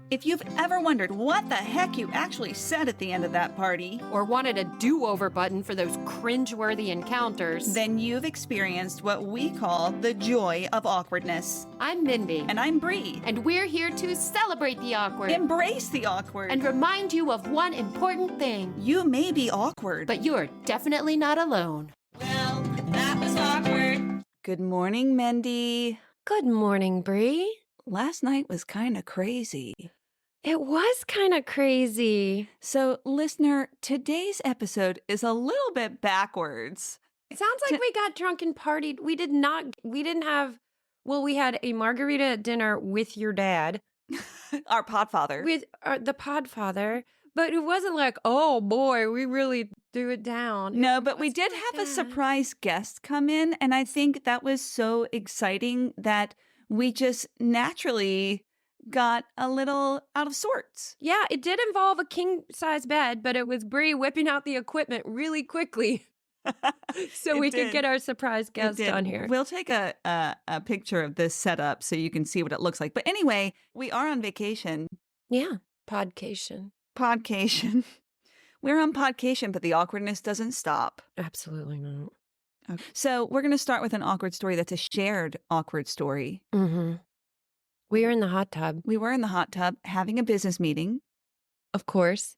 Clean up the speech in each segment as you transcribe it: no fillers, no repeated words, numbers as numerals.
If you've ever wondered what the heck you actually said at the end of that party, or wanted a do-over button for those cringe-worthy encounters, then you've experienced what we call the joy of awkwardness. I'm Mindy. And I'm Bree. And we're here to celebrate the awkward. Embrace the awkward. And remind you of one important thing. You may be awkward, but you're definitely not alone. Well, that was awkward. Good morning, Mendy. Good morning, Bree. Last night was kind of crazy. It was kind of crazy. So, listener, today's episode is a little bit backwards. Sounds like we got drunk and partied. We had a margarita at dinner with your dad. Our podfather. With the podfather. But it wasn't like, oh boy, we really threw it down. No, but we did have a surprise guest come in. And I think that was so exciting that we just naturally got a little out of sorts. Yeah, it did involve a king-size bed, but it was Bree whipping out the equipment really quickly so we could get our surprise guest on here. We'll take a picture of this setup so you can see what it looks like. But anyway, we are on vacation. Yeah, podcation. We're on podcation, but the awkwardness doesn't stop. Absolutely not. Okay. So we're going to start with an awkward story that's a shared awkward story. Mm-hmm. We were in the hot tub. We were in the hot tub having a business meeting. Of course.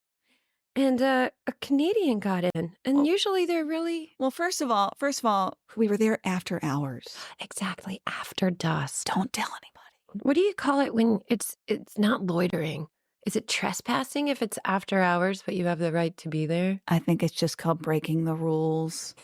And a Canadian got in. And usually they're really... Well, first of all, we were there after hours. Exactly. After dusk. Don't tell anybody. What do you call it when it's not loitering? Is it trespassing if it's after hours, but you have the right to be there? I think it's just called breaking the rules.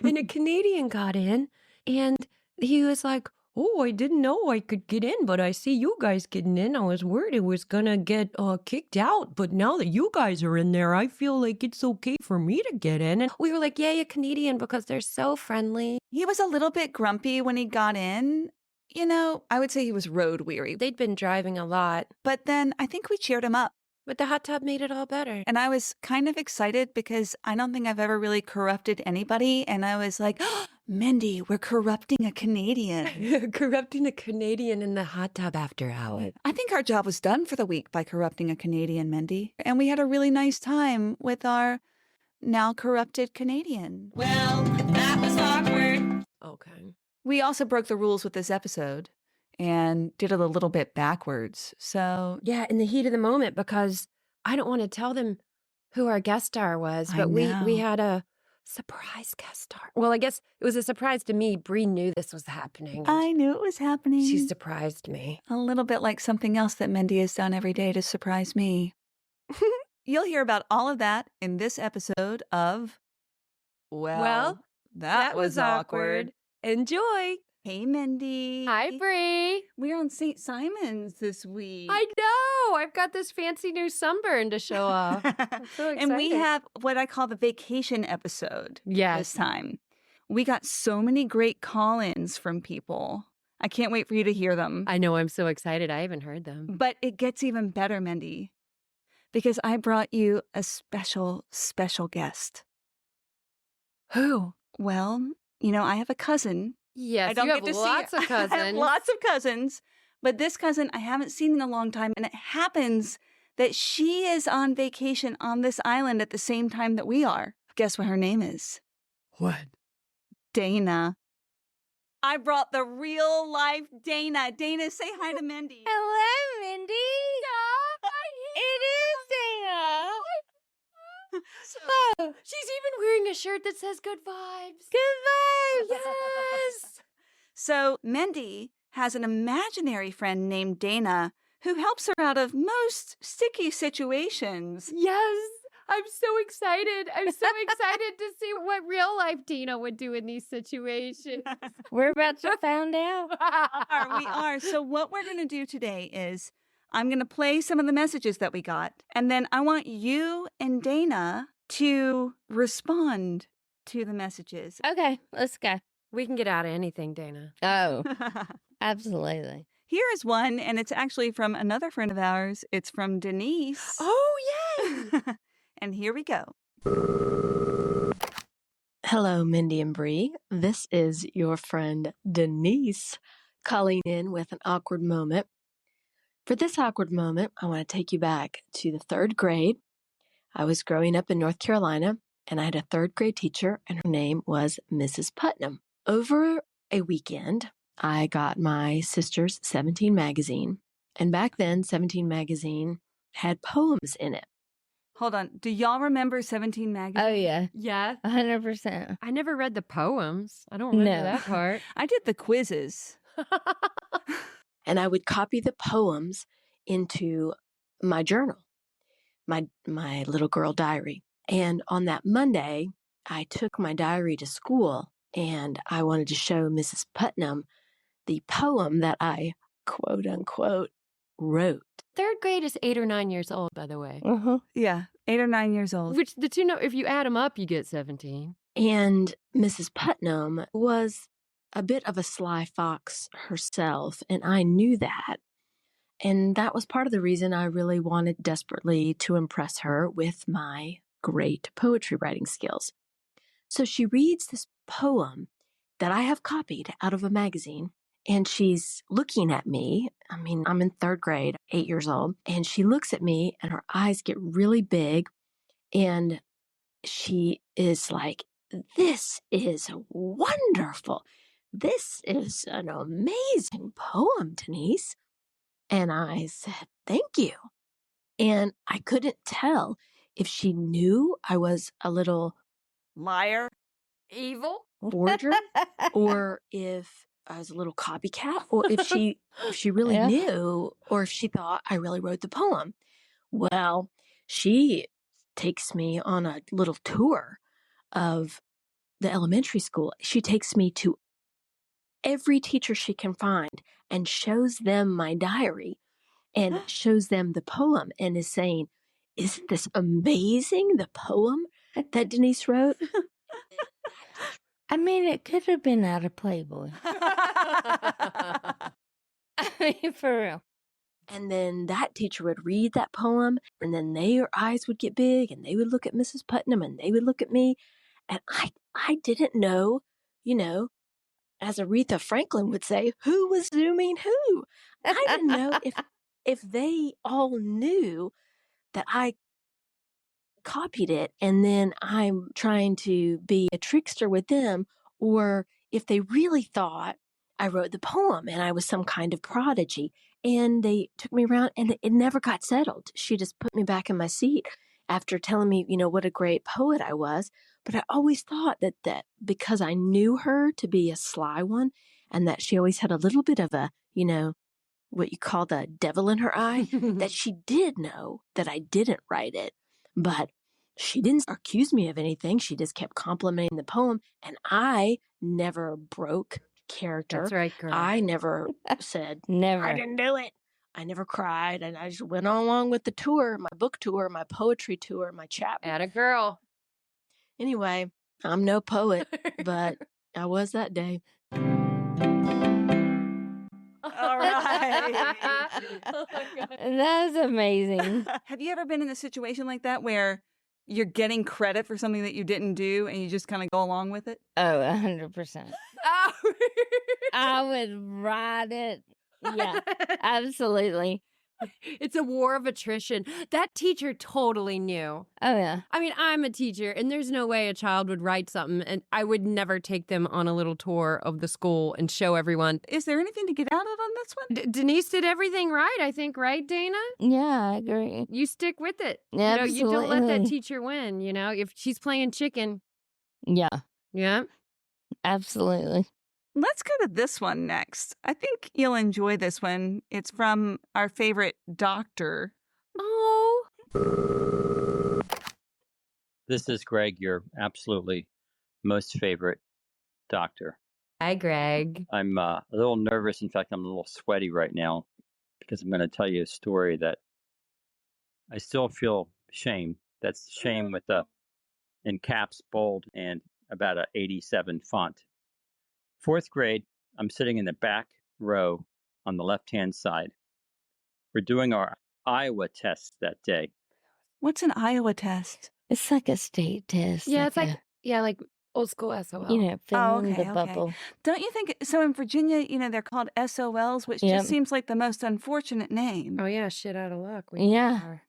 And a Canadian got in and he was like, oh, I didn't know I could get in, but I see you guys getting in. I was worried it was going to get kicked out. But now that you guys are in there, I feel like it's okay for me to get in. And we were like, yay, a Canadian, because they're so friendly. He was a little bit grumpy when he got in. You know, I would say he was road weary. They'd been driving a lot. But then I think we cheered him up. But the hot tub made it all better. And I was kind of excited because I don't think I've ever really corrupted anybody. And I was like, oh, Mendy, we're corrupting a Canadian. Corrupting a Canadian in the hot tub after hours. I think our job was done for the week by corrupting a Canadian, Mendy. And we had a really nice time with our now corrupted Canadian. Well, that was awkward. Okay. We also broke the rules with this episode and did it a little bit backwards. So yeah, in the heat of the moment, because I don't want to tell them who our guest star was, but we had a surprise guest star. Well, I guess it was a surprise to me. Bree knew this was happening. I knew it was happening. She surprised me. A little bit like something else that Mendy has done every day to surprise me. You'll hear about all of that in this episode of Well, that was awkward. Enjoy. Hey, Mendy. Hi, Bree. We're on St. Simon's this week. I know. I've got this fancy new sunburn to show off. I'm so excited. And we have what I call the vacation episode this time. We got so many great call-ins from people. I can't wait for you to hear them. I know. I'm so excited. I haven't heard them. But it gets even better, Mendy, because I brought you a special guest. Who? Well, you know, I have a cousin. Yes, you have lots of cousins. I have lots of cousins, but this cousin I haven't seen in a long time, and it happens that she is on vacation on this island at the same time that we are. Guess what her name is? What? Dana. I brought the real life Dana. Dana, say hi to Mendy. Hello, Mindy. It is Dana. Oh, she's even wearing a shirt that says good vibes. Good vibes. Yes. So Mendy has an imaginary friend named Dana who helps her out of most sticky situations. Yes. I'm so excited. I'm so excited to see what real life Dina would do in these situations. We're about to find out. We are. So what we're going to do today is I'm going to play some of the messages that we got, and then I want you and Dana to respond to the messages. Okay, let's go. We can get out of anything, Dana. Oh, absolutely. Here is one, and it's actually from another friend of ours. It's from Denise. Oh, yay! And here we go. Hello, Mindy and Bree. This is your friend Denise calling in with an awkward moment. For this awkward moment, I want to take you back to the 3rd grade. I was growing up in North Carolina, and I had a 3rd grade teacher, and her name was Mrs. Putnam. Over a weekend, I got my sister's 17 magazine, and back then, 17 magazine had poems in it. Hold on. Do y'all remember 17 magazine? Oh, yeah. Yeah. 100%. I never read the poems. I don't remember No. that part. I did the quizzes. And I would copy the poems into my journal, my little girl diary. And on that Monday, I took my diary to school, and I wanted to show Mrs. Putnam the poem that I, quote unquote, wrote. 3rd grade is 8 or 9 years old, by the way. Uh-huh. Yeah, 8 or 9 years old. Which the two, if you add them up, you get 17. And Mrs. Putnam was a bit of a sly fox herself, and I knew that. And that was part of the reason I really wanted desperately to impress her with my great poetry writing skills. So she reads this poem that I have copied out of a magazine, and she's looking at me. I mean, I'm in 3rd grade, 8 years old, and she looks at me and her eyes get really big, and she is like, "This is wonderful. This is an amazing poem, Denise." And I said, "Thank you." And I couldn't tell if she knew I was a little Liar. Evil? forger or if I was a little copycat, or if she really Yeah. knew, or if she thought I really wrote the poem. Well, she takes me on a little tour of the elementary school. She takes me to every teacher she can find and shows them my diary and shows them the poem and is saying, "Isn't this amazing, the poem that Denise wrote?" I mean, it could have been out of Playboy. I mean, for real. And then that teacher would read that poem, and then their eyes would get big, and they would look at Mrs. Putnam, and they would look at me. And I didn't know, as Aretha Franklin would say, who was zooming who. I didn't know if they all knew that I copied it and then I'm trying to be a trickster with them, or if they really thought I wrote the poem and I was some kind of prodigy. And they took me around, and it never got settled. She just put me back in my seat after telling me, what a great poet I was. But I always thought that because I knew her to be a sly one, and that she always had a little bit of a, what you call the devil in her eye, that she did know that I didn't write it. But she didn't accuse me of anything. She just kept complimenting the poem, and I never broke character. That's right, girl. I never said, Never. I didn't do it. I never cried, and I just went on along with the tour, my book tour, my poetry tour, my chapter. Atta girl. Anyway, I'm no poet, but I was that day. All right. Oh my God. That was amazing. Have you ever been in a situation like that where you're getting credit for something that you didn't do and you just kind of go along with it? Oh, 100%. Oh. I would ride it. Yeah, absolutely. It's a war of attrition. That teacher totally knew. Oh, yeah. I mean, I'm a teacher, and there's no way a child would write something, and I would never take them on a little tour of the school and show everyone. Is there anything to get out of on this one? Denise did everything right, I think, right, Dana? Yeah, I agree. You stick with it. Absolutely. You don't let that teacher win, if she's playing chicken. Yeah, Yeah. absolutely. Let's go to this one next. I think you'll enjoy this one. It's from our favorite doctor. Oh. This is Greg, your absolutely most favorite doctor. Hi, Greg. I'm a little nervous. In fact, I'm a little sweaty right now because I'm going to tell you a story that I still feel shame. That's shame with in caps, bold, and about a 87 font. 4th grade, I'm sitting in the back row on the left-hand side. We're doing our Iowa test that day. What's an Iowa test? It's like a state test. Yeah, it's like Old school SOL. You know, fill in okay, the okay. bubble. Don't you think so? In Virginia, they're called SOLs, which Yep. just seems like the most unfortunate name. Oh, yeah, shit out of luck. Yeah. are.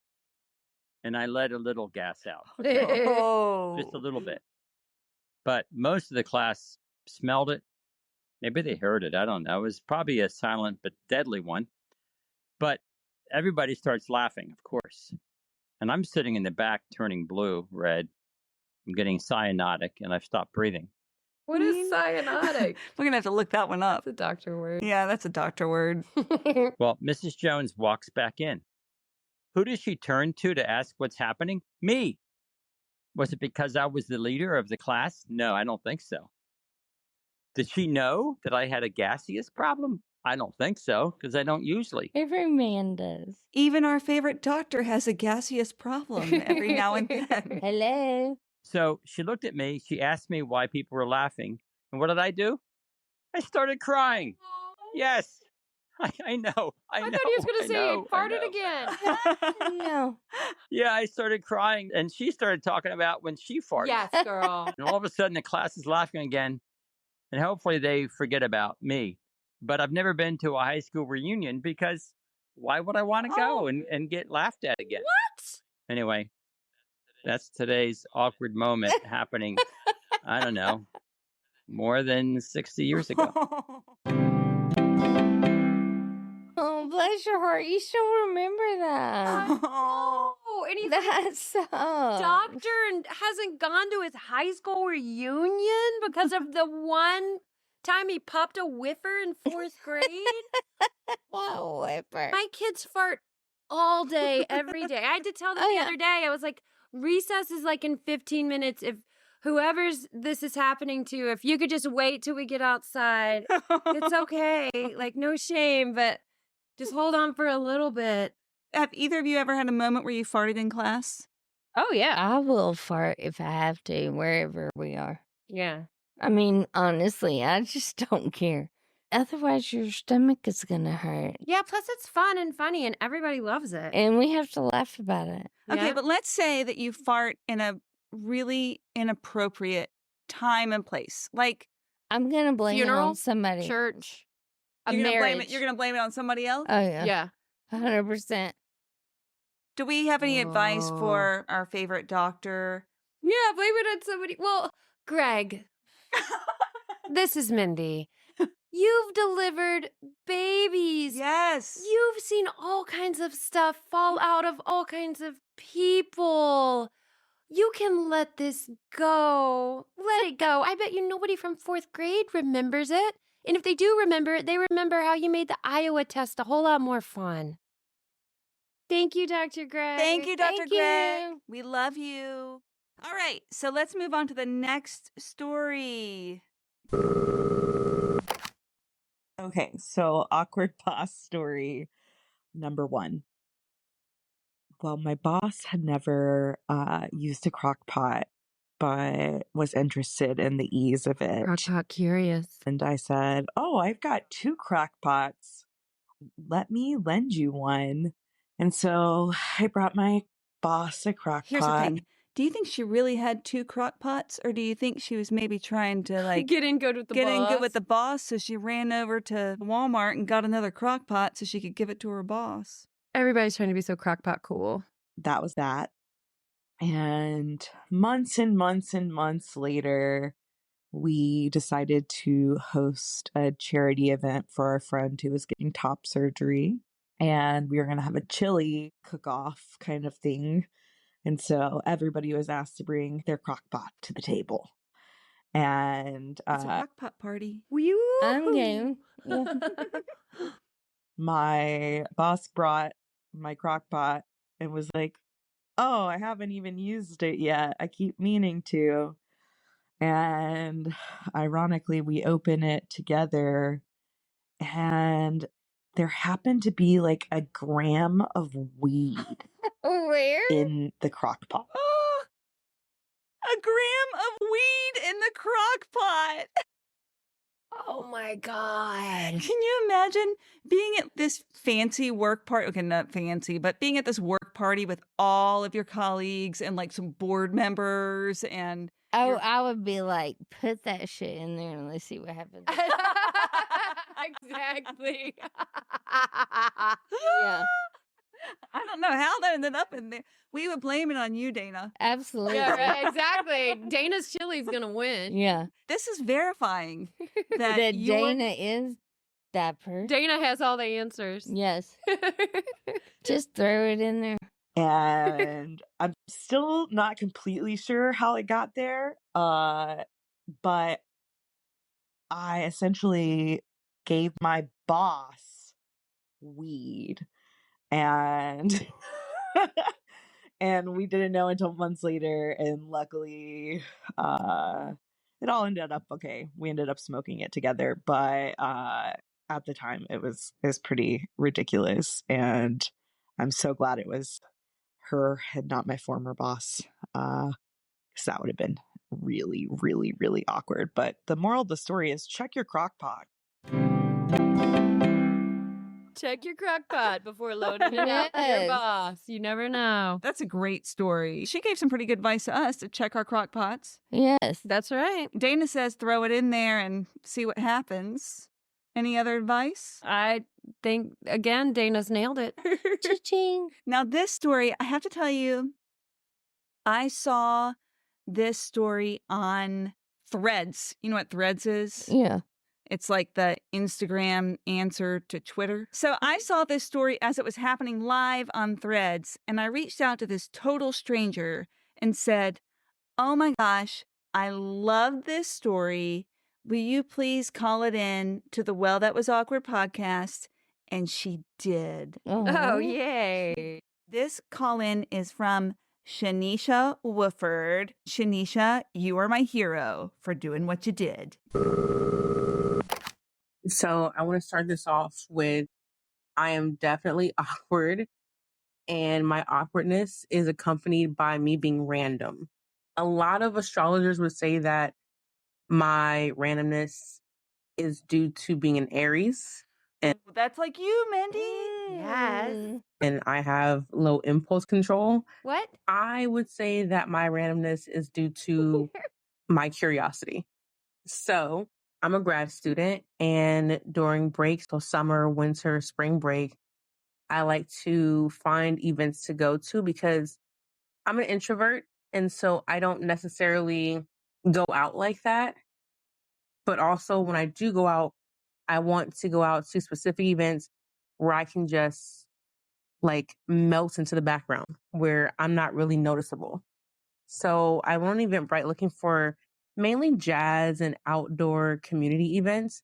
And I let a little gas out, Oh, just a little bit. But most of the class smelled it. Maybe they heard it. I don't know. It was probably a silent but deadly one. But everybody starts laughing, of course. And I'm sitting in the back turning blue, red. I'm getting cyanotic and I've stopped breathing. What is cyanotic? We're gonna have to look that one up. That's a doctor word. Yeah, that's a doctor word. Well, Mrs. Jones walks back in. Who does she turn to ask what's happening? Me. Was it because I was the leader of the class? No, I don't think so. Did she know that I had a gaseous problem? I don't think so, because I don't usually. Every man does. Even our favorite doctor has a gaseous problem every now and then. Hello. So she looked at me. She asked me why people were laughing. And what did I do? I started crying. Yes. I know. I thought know. he was going to I say know, he I farted know. again. No. Yeah, I started crying. And she started talking about when she farted. Yes, girl. And all of a sudden, the class is laughing again. And hopefully they forget about me. But I've never been to a high school reunion because why would I want to go and get laughed at again? What? Anyway, that's today's awkward moment happening, I don't know, more than 60 years ago. Oh, bless your heart. You still remember that. Oh, and he That's so. doctor and hasn't gone to his high school reunion because of the one time he popped a whiffer in 4th grade. Wow, whipper. My kids fart all day, every day. I had to tell them Oh, the yeah. other day. I was like, recess is like in 15 minutes. If whoever's this is happening to, if you could just wait till we get outside, it's okay. Like, no shame, but just hold on for a little bit. Have either of you ever had a moment where you farted in class? Oh, yeah. I will fart if I have to, wherever we are. Yeah. I mean, honestly, I just don't care. Otherwise, your stomach is going to hurt. Yeah, plus it's fun and funny and everybody loves it. And we have to laugh about it. Okay, Yeah. but let's say that you fart in a really inappropriate time and place. Like I'm going to blame it Funeral? on somebody. Church, a you're gonna marriage. blame it on somebody else? Oh, yeah. Yeah. 100%. Do we have any advice Oh. for our favorite doctor? Yeah, blame it on somebody. Well, Greg, this is Mindy. You've delivered babies. Yes. You've seen all kinds of stuff fall out of all kinds of people. You can let this go. Let it go. I bet you nobody from 4th grade remembers it. And if they do remember it, they remember how you made the Iowa test a whole lot more fun. Thank you, Dr. Greg. Thank you, Dr. Thank Greg. you. We love you. All right, so let's move on to the next story. Okay, so awkward boss story number 1. Well, my boss had never used a Crockpot, but was interested in the ease of it. Crockpot curious. And I said, "Oh, I've got 2 Crockpots. Let me lend you one." And so I brought my boss a Crockpot. Here's the thing. Do you think she really had 2 crock pots, or do you think she was maybe trying to like Get in good with the get boss. in good with the boss, so she ran over to Walmart and got another crock pot so she could give it to her boss? Everybody's trying to be so Crockpot cool. That was that. And months and months and months later, we decided to host a charity event for our friend who was getting top surgery. And we were going to have a chili cook-off kind of thing. And so everybody was asked to bring their crock pot to the table. And It's a crock pot party. I'm game. Yeah. my boss brought my crock pot and was like, "Oh, I haven't even used it yet. I keep meaning to." And ironically, we open it together and there happened to be like a gram of weed Where? in the crock pot. Oh, a gram of weed in the crock pot. Oh my God. Can you imagine being at this fancy work party? Okay, not fancy, but being at this work party with all of your colleagues and like some board members and I would be like, put that shit in there and let's see what happens. Exactly. Yeah, I don't know how that ended up in there. We would blame it on you, Dana. absolutely. Yeah, right, exactly. Dana's chili's gonna win. Yeah. This is verifying that That you're Dana is that person. Dana has all the answers. Yes. Just throw it in there. And I'm still not completely sure how it got there. But I essentially gave my boss weed, and and we didn't know until months later, and luckily it all ended up okay. We ended up smoking it together, but at the time it was pretty ridiculous, and I'm so glad it was her and not my former boss, because that would have been really, really, really awkward. But the moral of the story is check your Crockpot. Check your Crockpot before loading it up with your Yes. boss. You never know. That's a great story. She gave some pretty good advice to us to check our crock pots. Yes. That's right. Dana says throw it in there and see what happens. Any other advice? I think, again, Dana's nailed it. Cha-ching. Now, this story, I have to tell you, I saw this story on Threads. You know what Threads is? Yeah. It's like the Instagram answer to Twitter. So I saw this story as it was happening live on Threads, and I reached out to this total stranger and said, "Oh my gosh, I love this story. Will you please call it in to the Well That Was Awkward podcast?" And she did. Oh, yay. This call in is from Shaneisha Wofford. Shaneisha, you are my hero for doing what you did. So I want to start this off with I am definitely awkward, and my awkwardness is accompanied by me being random. A lot of astrologers would say that my randomness is due to being an Aries, That's like you, Mendy. Yes. and I have low impulse control. What? I would say that my randomness is due to my curiosity. So I'm a grad student, and during breaks, so summer, winter, spring break, I like to find events to go to because I'm an introvert. And so I don't necessarily go out like that. But also when I do go out, I want to go out to specific events where I can just like melt into the background, where I'm not really noticeable. So I went on Eventbrite looking for mainly jazz and outdoor community events.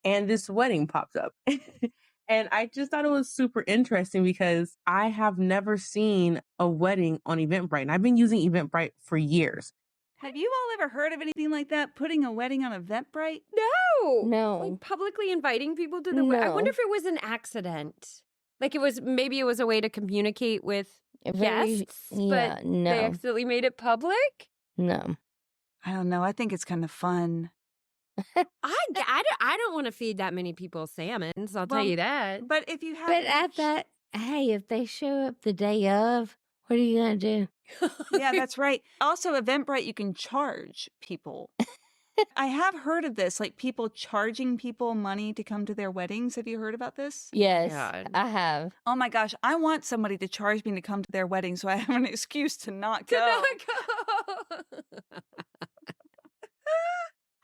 And this wedding popped up. And I just thought it was super interesting because I have never seen a wedding on Eventbrite. And I've been using Eventbrite for years. Have you all ever heard of anything like that? Putting a wedding on Eventbrite? No. No. Like publicly inviting people to the wedding. I wonder No. if it was an accident. Like maybe it was a way to communicate with guests, Yeah, but no. they accidentally made it public? No. I don't know. I think it's kind of fun. I don't want to feed that many people salmons, I'll tell Well, you that. But if you have, But at that, hey, if they show up the day of, what are you going to do? yeah, that's right. Also, Eventbrite, you can charge people. I have heard of this, like people charging people money to come to their weddings. Have you heard about this? Yes, God. I have. Oh my gosh, I want somebody to charge me to come to their wedding so I have an excuse to not go.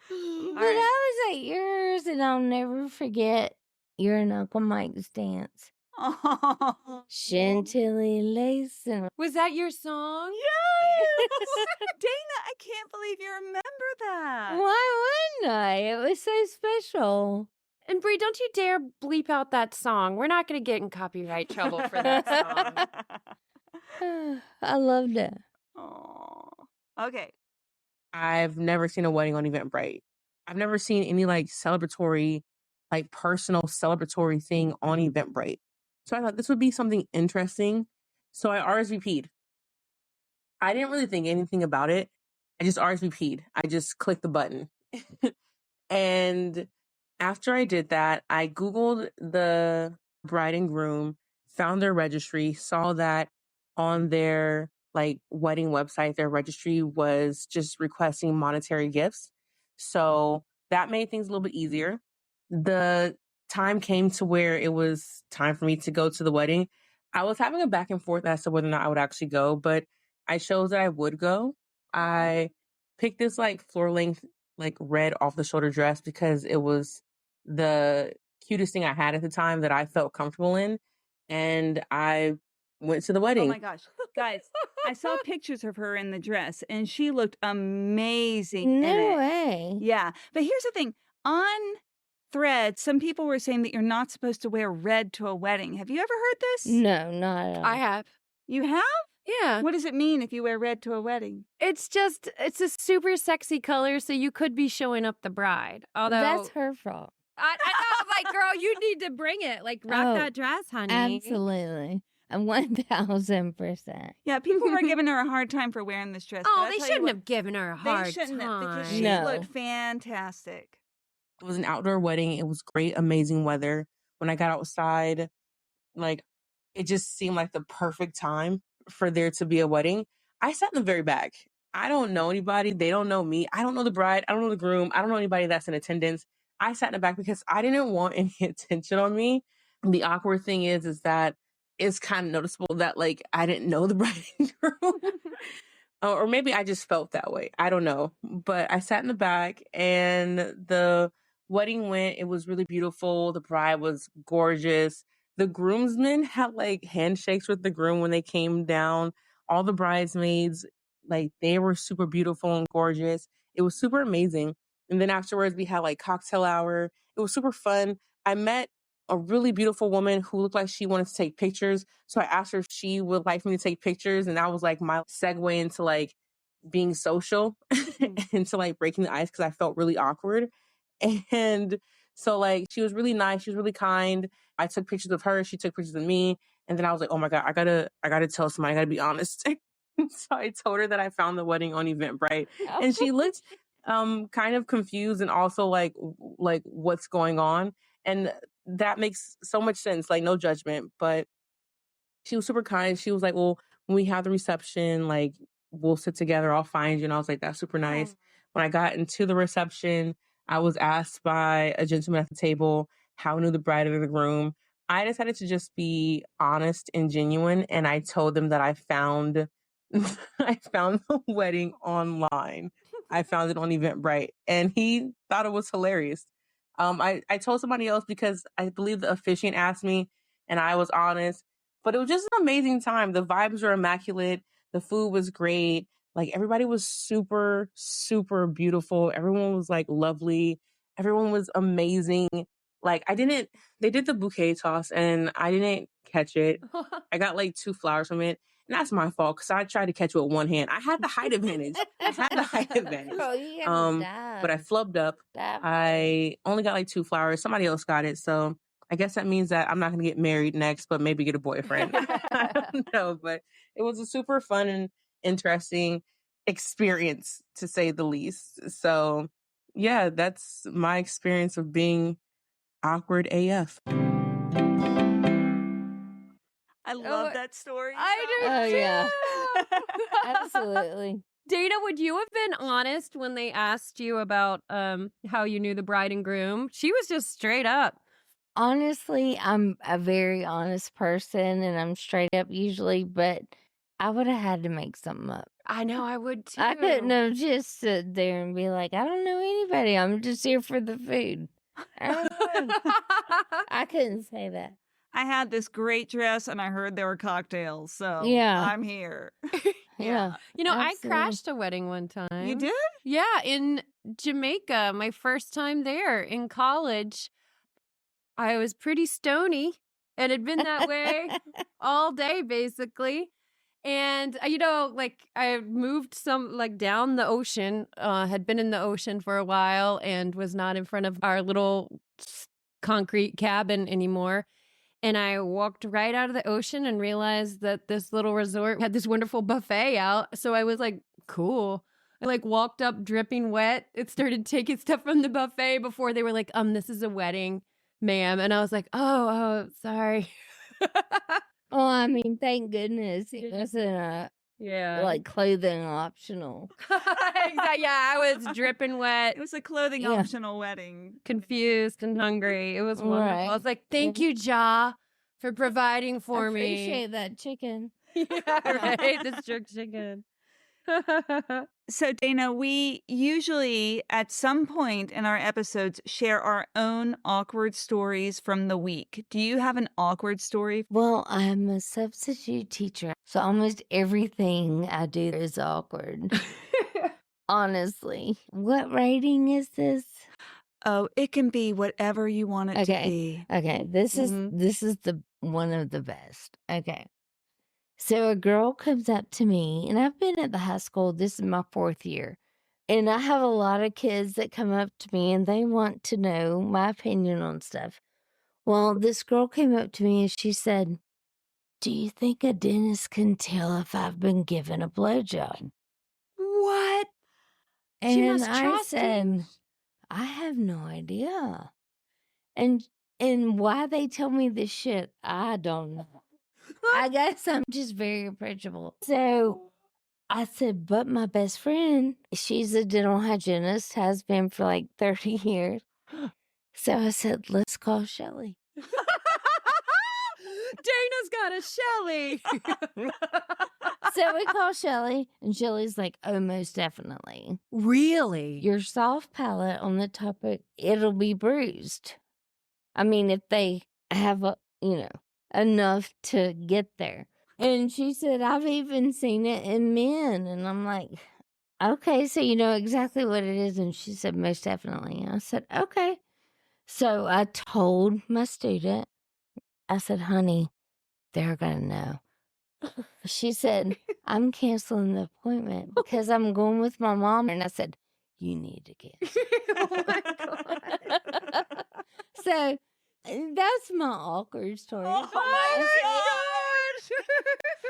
But I was at yours, and I'll never forget your and Uncle Mike's dance. Oh. Chantilly lace and Was that your song? Yes! Dana, I can't believe you remember that. why wouldn't I? It was so special. And Bree, don't you dare bleep out that song. We're not going to get in copyright trouble for that song. I loved it. Oh. Okay. I've never seen a wedding on Eventbrite. I've never seen any like celebratory, like personal celebratory thing on Eventbrite. So I thought this would be something interesting. So I RSVP'd. I didn't really think anything about it. I just RSVP'd. I just clicked the button. And after I did that, I Googled the bride and groom, found their registry, saw that on their like wedding website, their registry was just requesting monetary gifts. So that made things a little bit easier. The time came to where it was time for me to go to the wedding. I was having a back and forth as to whether or not I would actually go, but I chose that I would go. I picked this like floor length, like red off the shoulder dress because it was the cutest thing I had at the time that I felt comfortable in. And I went to the Oh wedding. my gosh. Guys, I saw pictures of her in the dress and she looked amazing in No it. way. Yeah. But here's the thing. On Thread, some people were saying that you're not supposed to wear red to a wedding. Have you ever heard this? No, not at all. I have. You have? Yeah. What does it mean if you wear red to a wedding? It's a super sexy color, so you could be showing up the bride. Although That's her fault. I know, like, girl, you need to bring it. Like, rock Oh, that dress, honey. Absolutely. 1000%. Yeah, people were giving her a hard time for wearing this dress. but Oh, I they tell you shouldn't what, have given her a hard They shouldn't have because time. she No. looked fantastic. It was an outdoor wedding. It was great, amazing weather. When I got outside, like, it just seemed like the perfect time for there to be a wedding. I sat in the very back. I don't know anybody. They don't know me. I don't know the bride. I don't know the groom. I don't know anybody that's in attendance. I sat in the back because I didn't want any attention on me. The awkward thing is that it's kind of noticeable that, like, I didn't know the bride and groom. Or maybe I just felt that way. I don't know. But I sat in the back and the wedding went. It was really beautiful. The bride was gorgeous. The groomsmen had like handshakes with the groom when they came down. All the bridesmaids, like, they were super beautiful and gorgeous. It was super amazing. And then afterwards, we had like cocktail hour. It was super fun. I met a really beautiful woman who looked like she wanted to take pictures. So I asked her if she would like me to take pictures. And that was like my segue into like being social into like breaking the ice because I felt really awkward. And so like she was really nice, she was really kind. I took pictures of her, she took pictures of me, and then I was like, oh my God, I gotta tell somebody, I gotta be honest. So I told her that I found the wedding on Eventbrite. And she looked kind of confused and also like what's going on. And that makes so much sense, like no judgment, but she was super kind. She was like, well, when we have the reception, like, we'll sit together, I'll find you. And I was like, that's super nice. When I got into the reception, I was asked by a gentleman at the table how I knew the bride or the groom. I decided to just be honest and genuine. And I told them that I found the wedding online. I found it on Eventbrite. And he thought it was hilarious. I told somebody else because I believe the officiant asked me and I was honest. But it was just an amazing time. The vibes were immaculate. The food was great. Like, everybody was super, super beautiful. Everyone was like lovely. Everyone was amazing. Like, they did the bouquet toss and I didn't catch it. I got like 2 flowers from it. And that's my fault because I tried to catch it with one hand. I had the height advantage. Girl, you have to dive. But I flubbed up. Dive. I only got like 2 flowers. Somebody else got it. So I guess that means that I'm not going to get married next, but maybe get a boyfriend. I don't know, but it was a super fun and interesting experience, to say the least. So, yeah, that's my experience of being awkward AF. I love that story. I do Oh, too. yeah. Absolutely. Dana, would you have been honest when they asked you about how you knew the bride and groom? She was just straight up. Honestly, I'm a very honest person and I'm straight up usually, but I would have had to make something up. I know, I would too. I couldn't have just sit there and be like, I don't know anybody. I'm just here for the food. I don't know. I couldn't say that. I had this great dress and I heard there were cocktails, so Yeah. I'm here. Yeah. You know, Absolutely. I crashed a wedding one time. You did? Yeah, in Jamaica, my first time there in college. I was pretty stony and had been that way all day, basically. And, you know, like, I moved down the ocean, had been in the ocean for a while and was not in front of our little concrete cabin anymore. And I walked right out of the ocean and realized that this little resort had this wonderful buffet out. So I was like, cool. I like walked up dripping wet. It started taking stuff from the buffet before they were like, this is a wedding, ma'am. And I was like, oh, sorry. Well, I mean, thank goodness it wasn't Yeah. like clothing optional. Exactly. Yeah, I was dripping wet, It was a clothing Yeah. optional wedding. confused and hungry. It was wonderful. I Right. was like, thank you, Ja, for providing I for me. appreciate that chicken. Yeah, right. This jerk chicken. So, Dana, we usually at some point in our episodes share our own awkward stories from the week. Do you have an awkward story? Well, I'm a substitute teacher, so almost everything I do is awkward. Honestly. What rating is this? Oh, it can be whatever you want it to Okay. be. Okay. This is the one of the best. Okay. So a girl comes up to me, and I've been at the high school. This is my 4th year. And I have a lot of kids that come up to me and they want to know my opinion on stuff. Well, this girl came up to me and she said, "Do you think a dentist can tell if I've been given a blowjob?" What? And She must I trust said, you. "I have no idea." And why they tell me this shit, I don't know. I guess I'm just very approachable. So I said, "But my best friend, she's a dental hygienist, has been for like 30 years." So I said, "Let's call Shelly." Dana's got a Shelly. So we call Shelly, and Shelly's like, "Oh, most definitely. Really? Your soft palate on the top, it'll be bruised. I mean, if they have, enough to get there." And she said, "I've even seen it in men." And I'm like, "Okay, so you know exactly what it is?" And she said, "Most definitely." And I said, "Okay." So I told my student, I said, "Honey, they're going to know." She said, "I'm canceling the appointment because I'm going with my mom." And I said, "You need to cancel." Oh my God. So that's my awkward story. Oh my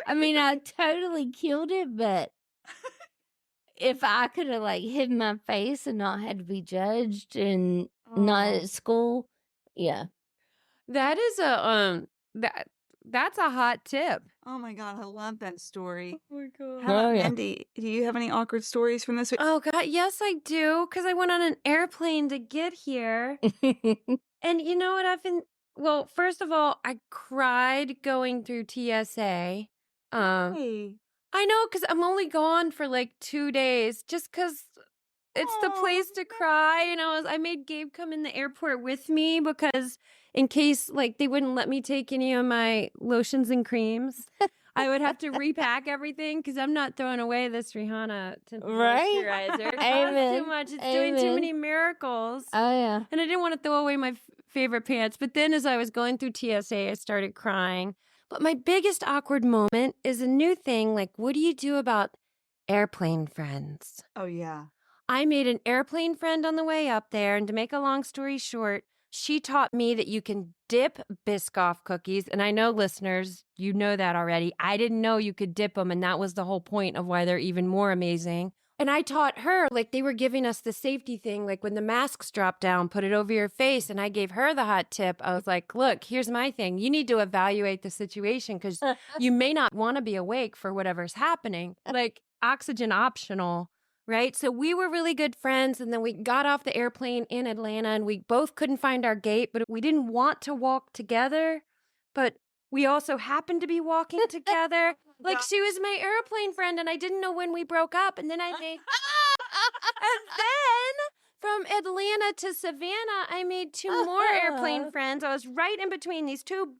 I mean, I totally killed it, but if I could have like hid my face and not had to be judged and not Oh. at school, yeah. That is a that's a hot tip. Oh my God, I love that story. Oh my God. How about Oh, yeah. Mendy? Do you have any awkward stories from this week? Oh God, yes I do, because I went on an airplane to get here. And you know what well, first of all, I cried going through TSA. Hey. I know, because I'm only gone for like 2 days, just because it's the place to cry. And I made Gabe come in the airport with me because in case like they wouldn't let me take any of my lotions and creams, I would have to repack everything because I'm not throwing away this Rihanna tinted Right? moisturizer. It costs Amen. too much. It's doing too Amen. many miracles. Oh, yeah. And I didn't want to throw away my favorite pants. But then as I was going through TSA, I started crying. But my biggest awkward moment is a new thing. Like, what do you do about airplane friends? Oh, yeah. I made an airplane friend on the way up there. And to make a long story short, she taught me that you can dip Biscoff cookies. And I know listeners, you know that already. I didn't know you could dip them. And that was the whole point of why they're even more amazing. And I taught her, like they were giving us the safety thing, like when the masks drop down, put it over your face. And I gave her the hot tip. I was like, look, here's my thing. You need to evaluate the situation because you may not want to be awake for whatever's happening. Like oxygen optional, right? So we were really good friends. And then we got off the airplane in Atlanta and we both couldn't find our gate, but we didn't want to walk together. But we also happened to be walking together. Like she was my airplane friend and I didn't know when we broke up. And then and then from Atlanta to Savannah, I made 2 more airplane friends. I was right in between these 2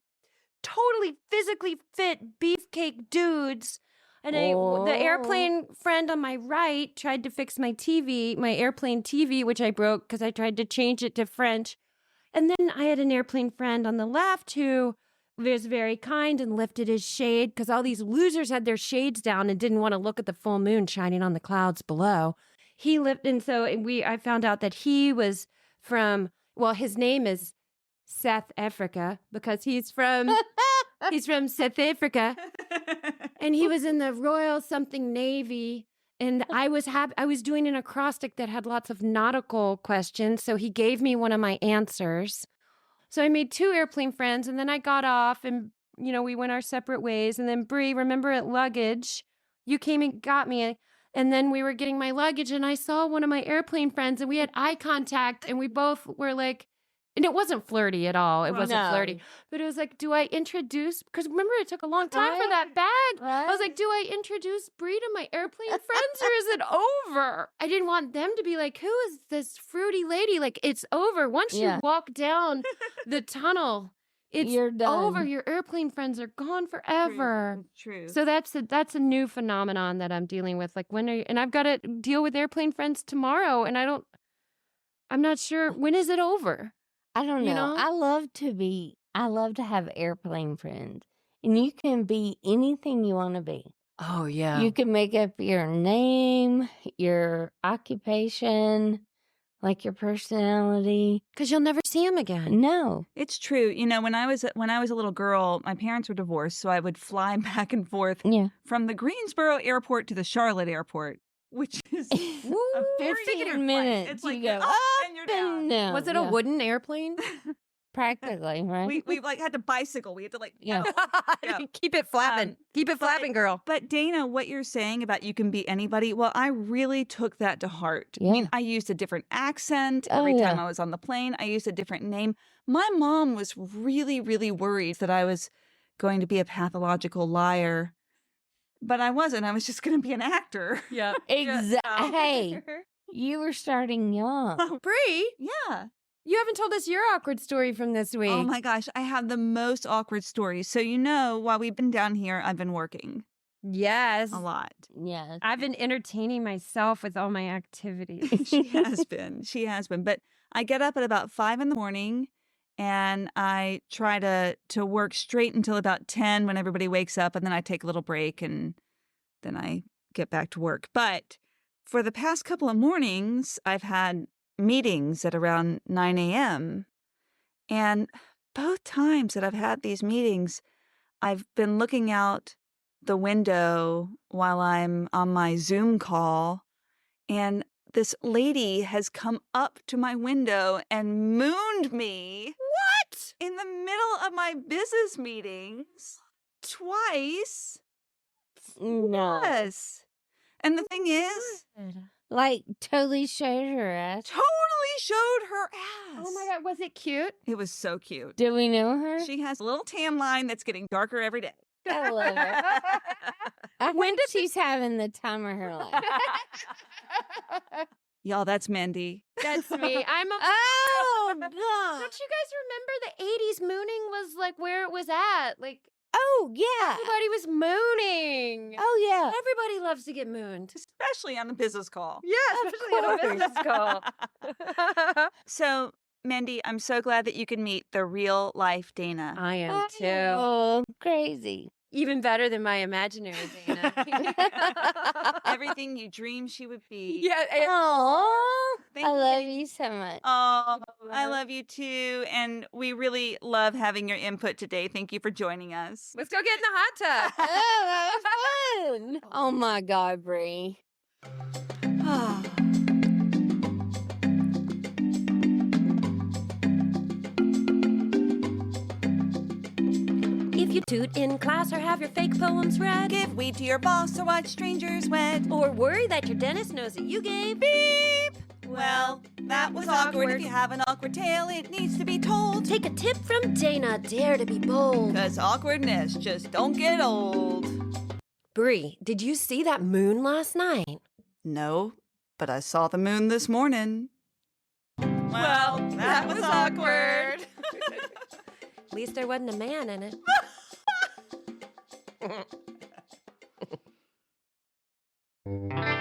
totally physically fit beefcake dudes. And the airplane friend on my right tried to fix my TV, my airplane TV, which I broke because I tried to change it to French. And then I had an airplane friend on the left who was very kind and lifted his shade because all these losers had their shades down and didn't want to look at the full moon shining on the clouds below. He lifted, and so I found out that he was from, well, his name is South Africa because he's from South Africa. And he was in the Royal something Navy. And I was doing an acrostic that had lots of nautical questions. So he gave me one of my answers. So I made 2 airplane friends and then I got off and, we went our separate ways. And then Bree, remember at luggage, you came and got me. And then we were getting my luggage and I saw one of my airplane friends and we had eye contact and we both were like, and it wasn't flirty at all. It wasn't No. flirty. But it was like, do I introduce? Because remember, it took a long time for that bag. I was like, do I introduce Bree to my airplane friends or is it over? I didn't want them to be like, who is this fruity lady? Like, it's over. Once you walk down the tunnel, you're done. Over. Your airplane friends are gone forever. True. So that's a new phenomenon that I'm dealing with. Like, when are you? And I've got to deal with airplane friends tomorrow, and I'm not sure when is it over. I don't know. You know? I love to have airplane friends. And you can be anything you want to be. Oh yeah. You can make up your name, your occupation, like your personality. Because you'll never see him again. No. It's true. You know, when I was a little girl, my parents were divorced, so I would fly back and forth from the Greensboro airport to the Charlotte airport, which is a 15 minutes. It's like you go up up and you're down. down. Was it a wooden airplane? Practically, right? We like had to bicycle. We had to like Keep it flapping. Keep it flapping, girl. But Dana, what you're saying about you can be anybody, well, I really took that to heart. Yeah. I mean, I used a different accent every time I was on the plane. I used a different name. My mom was really, really worried that I was going to be a pathological liar. But I wasn't. I was just going to be an actor. Yeah. Exactly. Hey, you were starting young. Bree, Yeah. you haven't told us your awkward story from this week. Oh my gosh, I have the most awkward stories. So, you know, while we've been down here, I've been working Yes. a lot. Yes. I've been entertaining myself with all my activities. She has been. She has been. But I get up at about 5 a.m. and I try to work straight until about 10 when everybody wakes up. And then I take a little break and then I get back to work. But for the past couple of mornings, I've had meetings at around 9 a.m. And both times that I've had these meetings, I've been looking out the window while I'm on my Zoom call, and this lady has come up to my window and mooned me. What? In the middle of my business meetings twice. No. Yes. And the thing is, Like, totally showed her ass. totally showed her ass. Oh my God, was it cute? It was so cute. Do we know her? She has a little tan line that's getting darker every day. I love her. I think she's having the time of her life. Y'all, that's Mendy. That's me. I'm a. Oh, God. Don't you guys remember the 80s mooning was like where it was at? Like, Oh, yeah. everybody was mooning. Oh, yeah. Everybody loves to get mooned. Especially on a business call. Yeah, especially on a business call. So, Mendy, I'm so glad that you can meet the real life Dana. I am too. Oh, crazy. Even better than my imaginary Dana. Everything you dreamed she would be. Yeah. Oh, Thank I you. love you so much. Oh, I love you too. And we really love having your input today. Thank you for joining us. Let's go get in the hot tub. Oh, that was fun. Oh, my God, Bree. If you toot in class or have your fake poems read, Give weed to your boss or watch strangers wed. or worry that your dentist knows that you gave Beep. Well, that was awkward. If you have an awkward tale, it needs to be told. Take a tip from Dana, dare to be bold. Because awkwardness just don't get old. Bree, did you see that moon last night? No, but I saw the moon this morning. Well, that was awkward. At least there wasn't a man in it.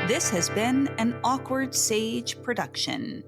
This has been an Awkward Sage production.